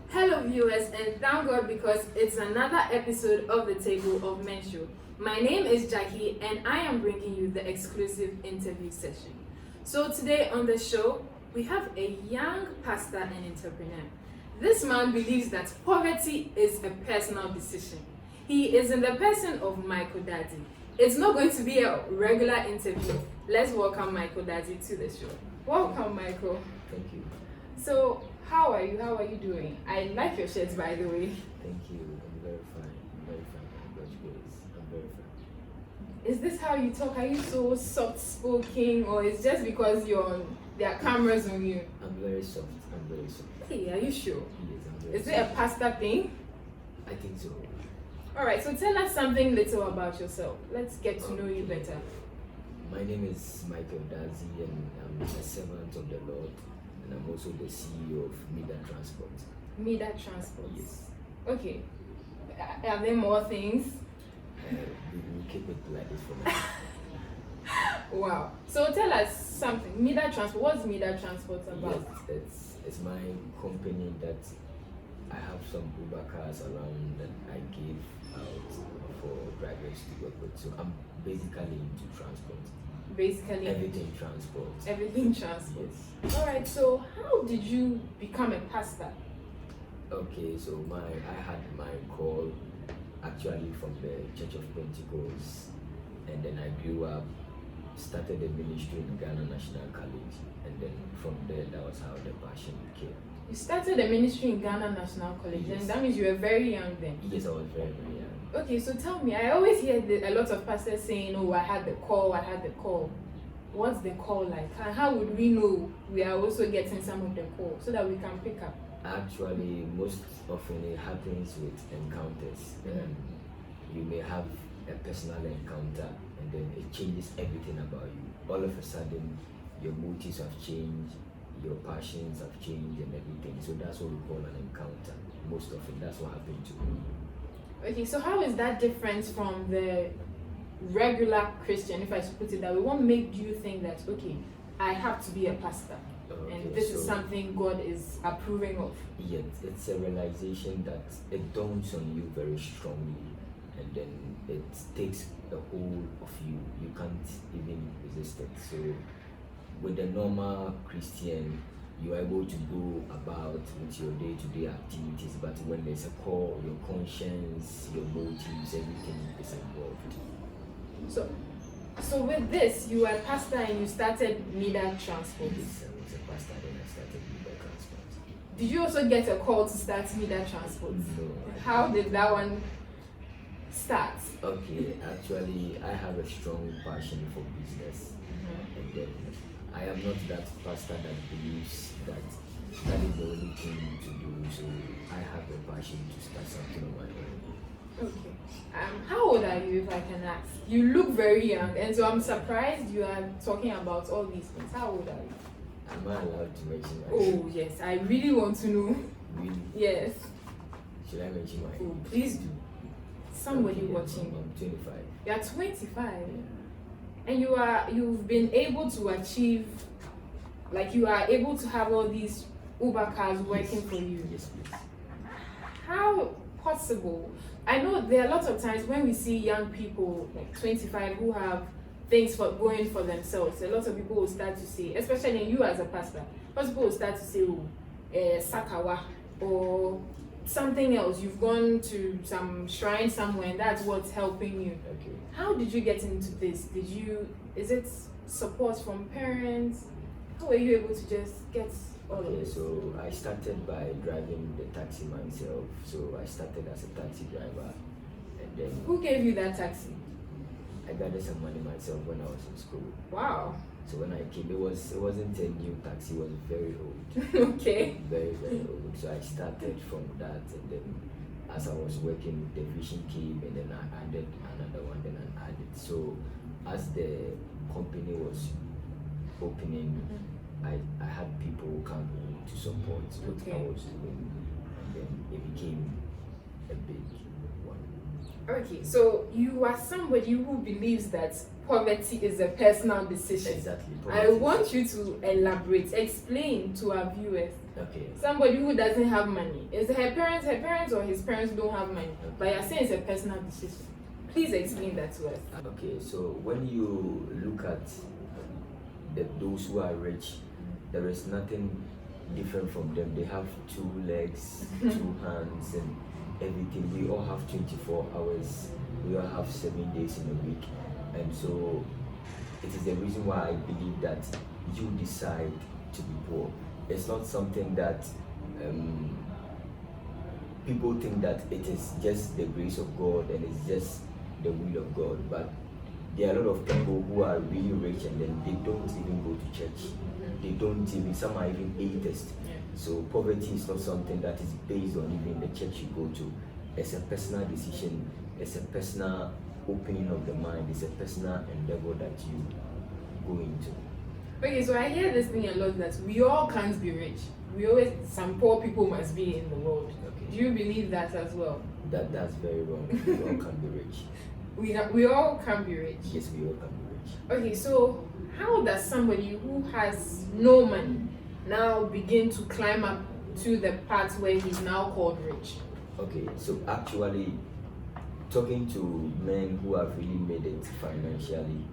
Hello viewers, and thank God because it's another episode of the Table of Men Show. My name is Jackie and I am bringing you the exclusive interview session. So today on the show, we have a young pastor and entrepreneur. This man believes that poverty is a personal decision. He is in the person of Michael Dadzie. It's not going to be a regular interview. Let's welcome Michael Dadzie to the show. Welcome, Michael. Thank you. So, how are you? How are you doing? I like your shirts, by the way. Thank you. I'm very fine. I'm very fine. God's grace. I'm very fine. Is this how you talk? Are you so soft-spoken, or it's just because there are cameras on you? I'm very soft. I'm very soft. Hey, are you sure? Yes, I'm very Is it a pastor thing? I think so. All right, so tell us something little about yourself. Let's get to know you better. My name is Michael Dadzie and I'm a servant of the Lord, and I'm also the CEO of Mida Transport. Mida Transport. Yes. Okay. Are there more things? We keep it like this for now. Wow. So tell us something. Mida Transport. What's Mida Transport about? Yes, it's my company that I have some Uber cars around that I give out for drivers to work with. So I'm basically into transport. Basically Everything transport. Everything transport. Yes. All right. So how did you become a pastor? Okay, so I had my call actually from the Church of Pentecost, and then I grew up, started the ministry in Ghana National College, and then from there that was how the passion came. You started a ministry in Ghana National College, Yes. and that means you were very young then. Yes, I was very, very young. Okay, so tell me, I always hear a lot of pastors saying, oh, I had the call. What's the call like? And how would we know we are also getting some of the call so that we can pick up? Actually, most often it happens with encounters. You may have a personal encounter, and then it changes everything about you. All of a sudden, your motives have changed, your passions have changed and everything. So that's what we call an encounter. Most often, that's what happened to me. Okay, so how is that different from the regular Christian, if I should put it that way? What made you think that, okay, I have to be a pastor, and this is something God is approving of? Yes, it's a realization that it dawns on you very strongly, and then it takes a hold of you. You can't even resist it. So with the normal Christian, you are able to go about with your day-to-day activities, but when there's a call, your conscience, your motives, everything is involved. So with this, you were a pastor and you started Mida Transport. Yes, I was a pastor, then I started Mida Transport. Did you also get a call to start Mida Transport? No. How did that one start? Okay, actually, I have a strong passion for business, and then I am not that pastor that believes that is the only thing to do. So I have a passion to start something on my own. Okay. How old are you, if I can ask? You look very young, and so I'm surprised you are talking about all these things. How old are you? Am I allowed to mention my Oh yes, I really want to know. Really? Yes. Should I mention my Oh, please do. Somebody Okay, watching. I'm 25. You are 25, Yeah. and you've been able to achieve, like you are able to have all these Uber cars working for you. Yes, please. How possible? I know there are lots of times when we see young people like 25 who have things for going for themselves. A lot of people will start to say, especially you as a pastor, most people will start to say, oh, Sakawa, or something else. You've gone to some shrine somewhere and that's what's helping you. Okay. How did you get into this? Is it support from parents? How were you able to just get all of Okay, this? so I started by driving the taxi myself. So I started as a taxi driver, and then Who gave you that taxi? I gathered some money myself when I was in school. Wow. So when I came, it wasn't a new taxi; it was very old, Okay. very old. So I started from that, and then as I was working, the vision came, and then I added another one, then I added. So as the company was opening, I had people come to support what I Okay. was doing, and then it became a big one. Okay, so you are somebody who believes that poverty is a personal decision. Exactly. I want you to elaborate, explain to our viewers. Okay. Somebody who doesn't have money. Is her parents, or his parents don't have money. But you're saying it's a personal decision. Please explain that to us. Okay, so when you look at those who are rich, there is nothing different from them. They have 2 legs, 2 hands, and everything. We all have 24 hours. We all have 7 days in a week. And so it is the reason why I believe that you decide to be poor. It's not something that people think that it is just the grace of God and it's just the will of God. But there are a lot of people who are really rich and then they don't even go to church. They don't even, some are even atheists. So poverty is not something that is based on even the church you go to. It's a personal decision. It's a personal opening of the mind. It's a personal endeavor that you go into. Okay, so I hear this thing a lot that we all can't be rich. Some poor people must be in the world. Okay. Do you believe that as well? That's very wrong. We all can be rich. We all can be rich. Yes, we all can be rich. Okay, so how does somebody who has no money now begin to climb up to the part where he's now called rich? Okay, so actually, talking to men who have really made it financially,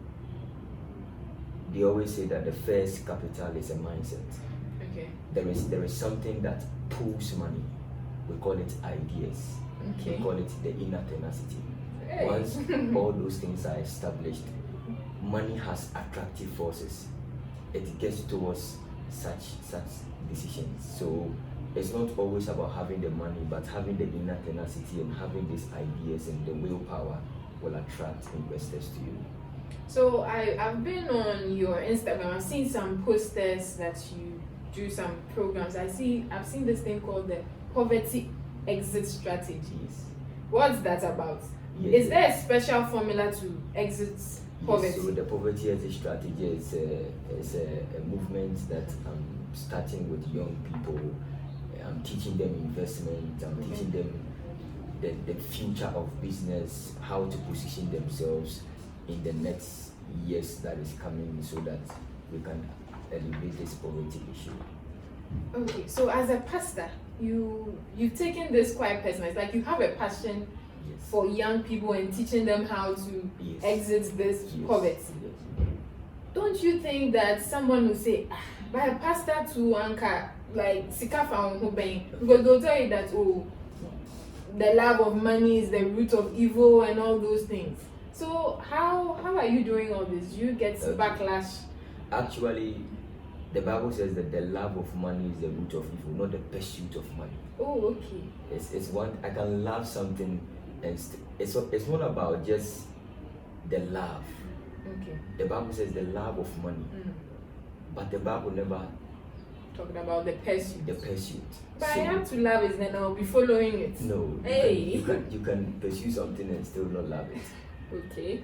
they always say that the first capital is a mindset. Okay. There is something that pulls money. We call it ideas. Okay. We call it the inner tenacity. Hey. Once all those things are established, money has attractive forces. It gets towards such decisions. So it's not always about having the money, but having the inner tenacity and having these ideas and the willpower will attract investors to you. So I've been on your Instagram. I've seen some posters that you do some programs. I've seen this thing called the poverty exit strategies. What's that about? Yes, Is there a special formula to exit poverty? Yes, so the poverty exit strategy is a movement that I'm starting with young people. I'm teaching them investment. I'm teaching them the future of business, how to position themselves in the next years that is coming, so that we can alleviate this poverty issue. Okay, so as a pastor, you've taken this quite personal. It's like you have a passion for young people and teaching them how to exit this poverty. Yes. Don't you think that someone will say, by a pastor to anchor like sika found because they'll tell you that the love of money is the root of evil and all those things. So how are you doing all this? Do you get backlash? Actually, the Bible says that the love of money is the root of evil, not the pursuit of money. Oh, okay. It's one, I can love something and it's not about just the love. Okay. The Bible says the love of money, but the Bible never talking about the pursuit. The pursuit. But so, I have to love it, then I'll be following it. No. Hey. You can pursue something and still not love it. Okay.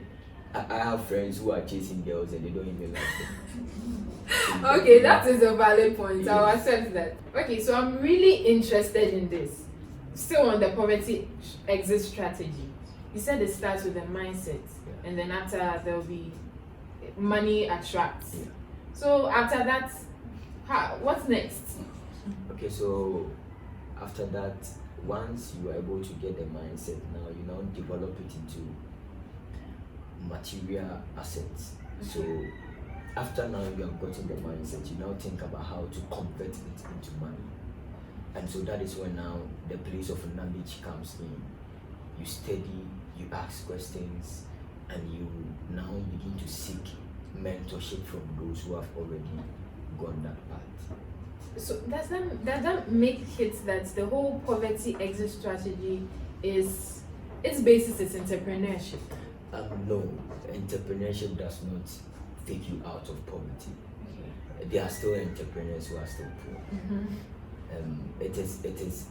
I have friends who are chasing girls and they don't even like them. Okay, that is a valid point. Yes. I'll accept that. Okay, so I'm really interested in this. Still on the poverty exit strategy. You said it starts with the mindset, and then after there'll be money attracts. Yeah. So after that, what's next? Okay, so after that, once you are able to get the mindset, now you now develop it into material assets. So after now you have gotten the mindset, you now think about how to convert it into money. And so that is when now the place of knowledge comes in. You study, you ask questions, and you now begin to seek mentorship from those who have already gone that path. So does that make it that the whole poverty exit strategy is its basis is entrepreneurship? No, entrepreneurship does not take you out of poverty. Okay. There are still entrepreneurs who are still poor. It is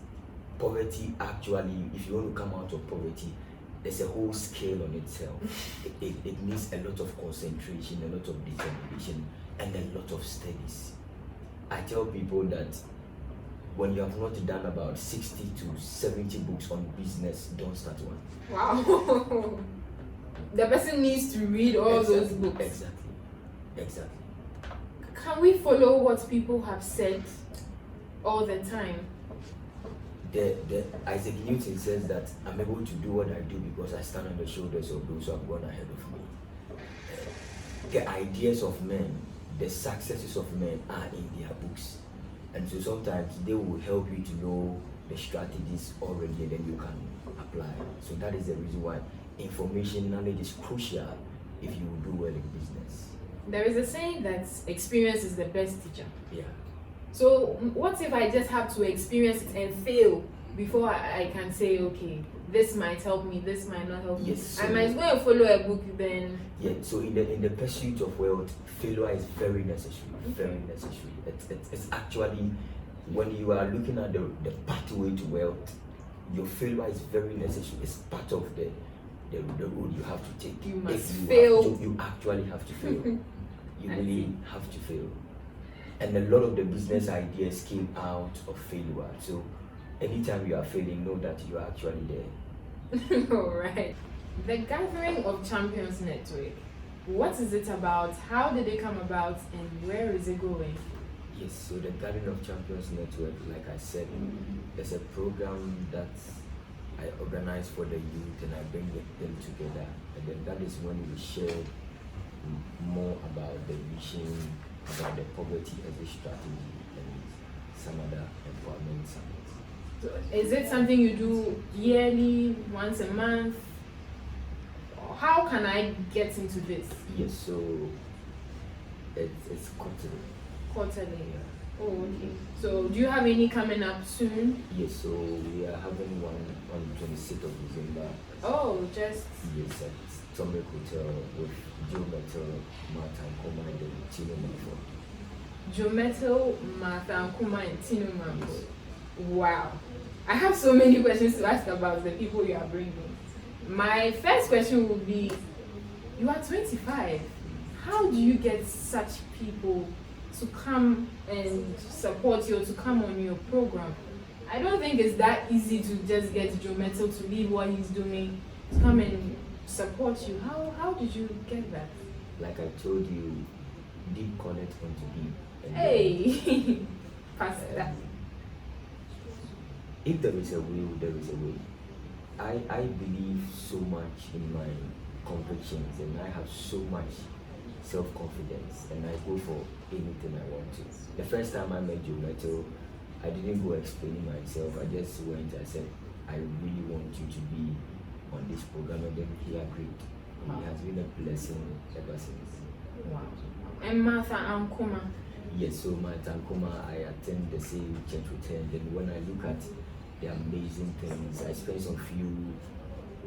poverty actually. If you want to come out of poverty, there's a whole scale on itself. It needs a lot of concentration, a lot of determination, and a lot of studies. I tell people that when you have not done about 60 to 70 books on business, don't start one. Wow. The person needs to read all those books. Exactly. Can we follow what people have said all the time? Isaac Newton says that I'm able to do what I do because I stand on the shoulders of those who have gone ahead of me. The ideas of men, the successes of men are in their books. And so sometimes they will help you to know the strategies already and then you can apply. So that is the reason why information knowledge is crucial if you do well in business. There is a saying that experience is the best teacher. Yeah. So what if I just have to experience it and fail before I can say, okay, this might help me, this might not help me. Yes, so I might as well follow a book then. Yeah, so in the pursuit of wealth, failure is very necessary. Very necessary. It's actually, when you are looking at the pathway to wealth, your failure is very necessary. It's part of the road you have to take. You must If you fail. You actually have to fail. You really have to fail. And a lot of the business ideas came out of failure. So anytime you are failing, know that you are actually there. All right. The Gathering of Champions Network. What is it about? How did it come about? And where is it going? Yes, so the Gathering of Champions Network, like I said, there's a program that I organize for the youth and I bring them together. And then that is when we share more about the vision, about the poverty exit strategy and some other empowerment summits. So is it something you do yearly, once a month? How can I get into this? Yes, so it's quarterly. Quarterly. Oh, okay. So do you have any coming up soon? Yes, so we are having one on 26th of December. Oh, just yes, at Tommy Hotel with Joe Metal, Martha Nkoma, and then Tino Manford. Joe Metal, Martha Nkoma, and Tino Manford. Wow. I have so many questions to ask about the people you are bringing. My first question would be, you are 25. How do you get such people to come and support you, to come on your program? I don't think it's that easy to just get Joe Metal to leave what he's doing, to come and support you. How did you get that? Like I told you, deep connect onto deep. And Hey, Pastor. If there is a will, there is a way. I believe so much in my convictions and I have so much self-confidence and I go for anything I want to. The first time I met Joe Metal, I didn't go explaining myself. I just went, I said, I really want you to be on this program, and then he agreed. And it has been a blessing ever since. Wow. And Martha Nkoma? Yes, so Martha Nkoma, I attend the same church with her, and then when I look at the amazing things, I spent some few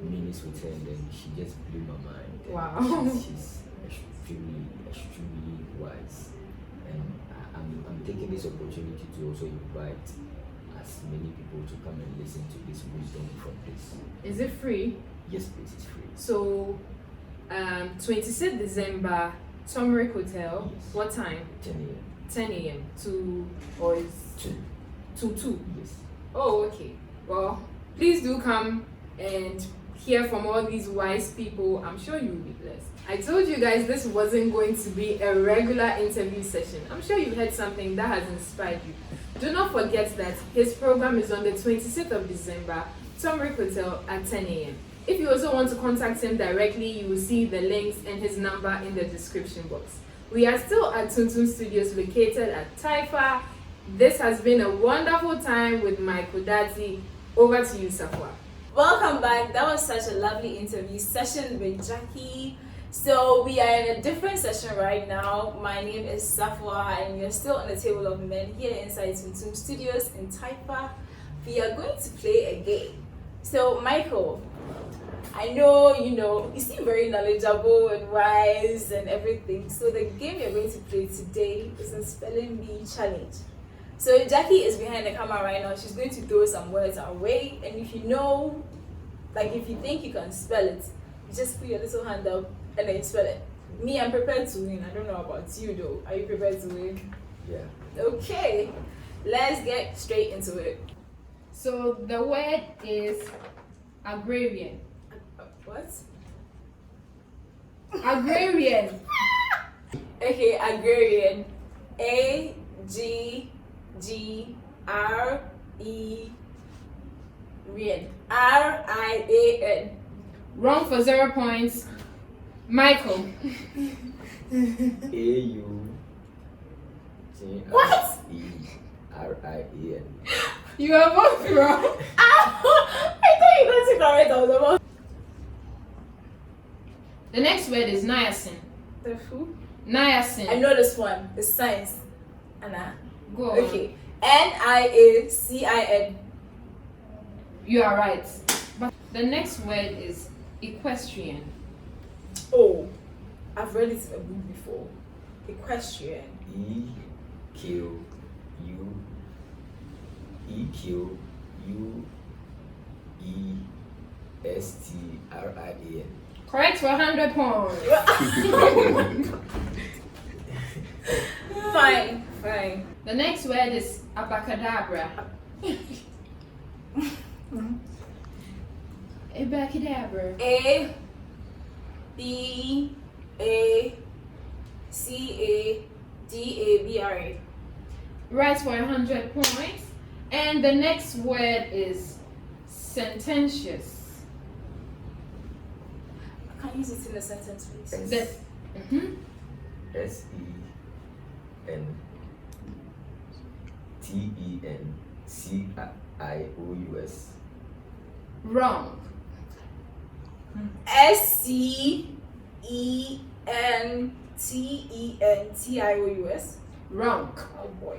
minutes with her, and then she just blew my mind. Wow. She's extremely wise. And I'm taking this opportunity to also invite as many people to come and listen to this wisdom from this. Is it free? Yes, please, it's free. So, 26th December, Turmeric Hotel. Yes. What time? 10 a.m. 10 a.m. to, or is 2. 2? Yes. Oh, okay. Well, please do come and hear from all these wise people. I'm sure you will be blessed. I told you guys this wasn't going to be a regular interview session. I'm sure you heard something that has inspired you. Do not forget that his program is on the 26th of December, Turmeric Hotel at 10 a.m. If you also want to contact him directly, you will see the links and his number in the description box. We are still at TunTum Studios located at Taifa. This has been a wonderful time with my Dadzie. Over to you, Safoa. Welcome back. That was such a lovely interview session with Jackie. So we are in a different session right now. My name is Safoa and you're still on the table of men here inside TunTum Studios in Taifa. We are going to play a game. So Michael, I know you seem very knowledgeable and wise and everything. So the game you're going to play today is a spelling bee challenge. So Jackie is behind the camera right now. She's going to throw some words our way, and if if you think you can spell it, you just put your little hand up and then you spell it. Me, I'm prepared to win. I don't know about you though. Are you prepared to win? Yeah. Okay, let's get straight into it. So the word is agrarian. What? Agrarian. Okay, agrarian. A-G-G-R-E-Rian. R-I-A-N. Wrong for 0 points. Michael. A-U-G-R-E-R-I-A-N. You are both wrong. I thought you were going to correct all the most. The next word is niacin. The who? Niacin. I know this one. It's science. Anna. Go on. Okay. N-I-A-C-I-N. You are right. But the next word is equestrian. Oh, I've read it in a book before. Equestrian. E-Q-U-E-S-T-R-I-A-N. Correct for 100 points. Fine. The next word is abacadabra. Abacadabra. A-B-A-C-A-D-A-B-R-A. Right for 100 points. And the next word is sententious. Can you use it in a sentence, please? S-E-N-T-E-N-C-I-O-U-S. Wrong. S-C-E-N-T-E-N-T-I-O-U-S. Wrong. Oh boy.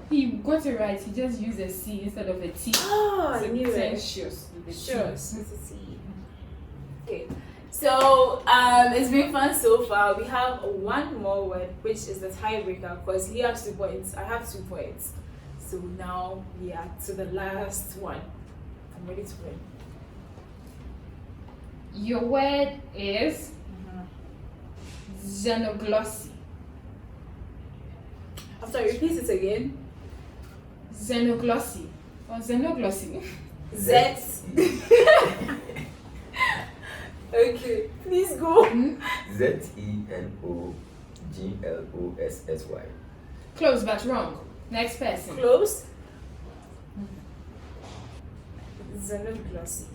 He got it right. He just used a C instead of a T. Oh, I knew it. Sententious with a T. Sure, it's a T. Okay. So it's been fun so far. We have one more word, which is the tiebreaker, because he has 2 points. I have 2 points. So now we are to the last one. I'm ready to win. Your word is xenoglossy. I'm sorry, repeat it again. Xenoglossy. Or xenoglossy. Z. Okay, please go. Z-E-N-O-G-L-O-S-S-Y. Close but wrong. Next person. Close. Xenoglossy.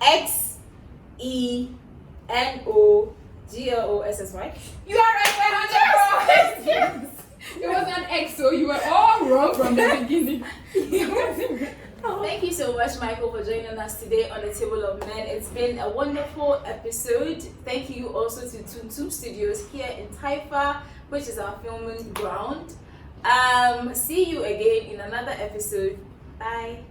X-E-N-O-G-L-O-S-S-Y. You are right for 100 points. Yes. It was an X, so you were all wrong from the beginning. Thank you so much, Michael, for joining us today on the Table of Men. It's been a wonderful episode. Thank you also to TunTum Studios here in Taifa, which is our filming ground. See you again in another episode. Bye.